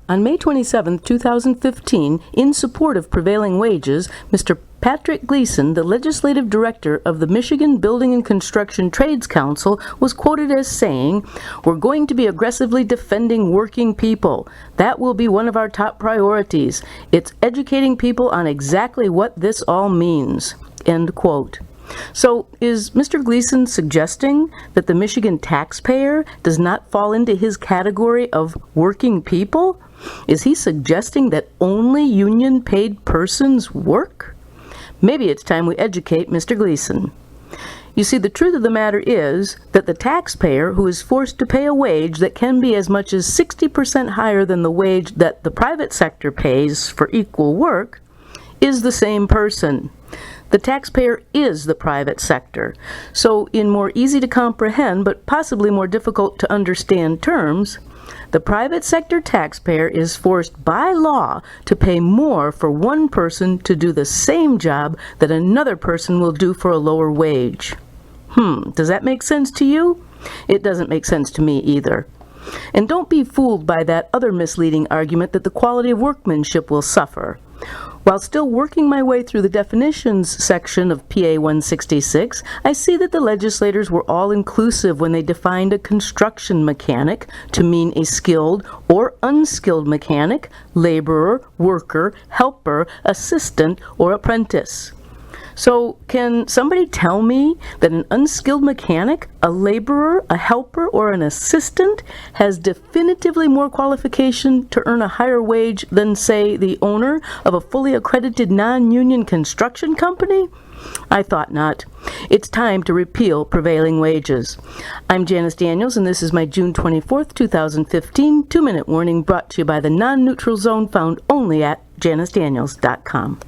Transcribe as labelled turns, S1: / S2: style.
S1: On May 27, 2015, in support of prevailing wages, Mr. Patrick Gleason, the legislative director of the Michigan Building and Construction Trades Council, was quoted as saying, "We're going to be aggressively defending working people. That will be one of our top priorities. It's educating people on exactly what this all means." End quote. So, is Mr. Gleason suggesting that the Michigan taxpayer does not fall into his category of working people? Is he suggesting that only union-paid persons work? Maybe it's time we educate Mr. Gleason. You see, the truth of the matter is that the taxpayer who is forced to pay a wage that can be as much as 60% higher than the wage that the private sector pays for equal work is the same person. The taxpayer is the private sector. So, in more easy to comprehend but possibly more difficult to understand terms, the private sector taxpayer is forced by law to pay more for one person to do the same job that another person will do for a lower wage. Does that make sense to you? It doesn't make sense to me either. And don't be fooled by that other misleading argument that the quality of workmanship will suffer. While still working my way through the definitions section of PA 166, I see that the legislators were all inclusive when they defined a construction mechanic to mean a skilled or unskilled mechanic, laborer, worker, helper, assistant, or apprentice. So, can somebody tell me that an unskilled mechanic, a laborer, a helper, or an assistant has definitively more qualification to earn a higher wage than, say, the owner of a fully accredited non-union construction company? I thought not. It's time to repeal prevailing wages. I'm Janice Daniels, and this is my June 24th, 2015 2-minute warning brought to you by the non-neutral zone found only at janicedaniels.com.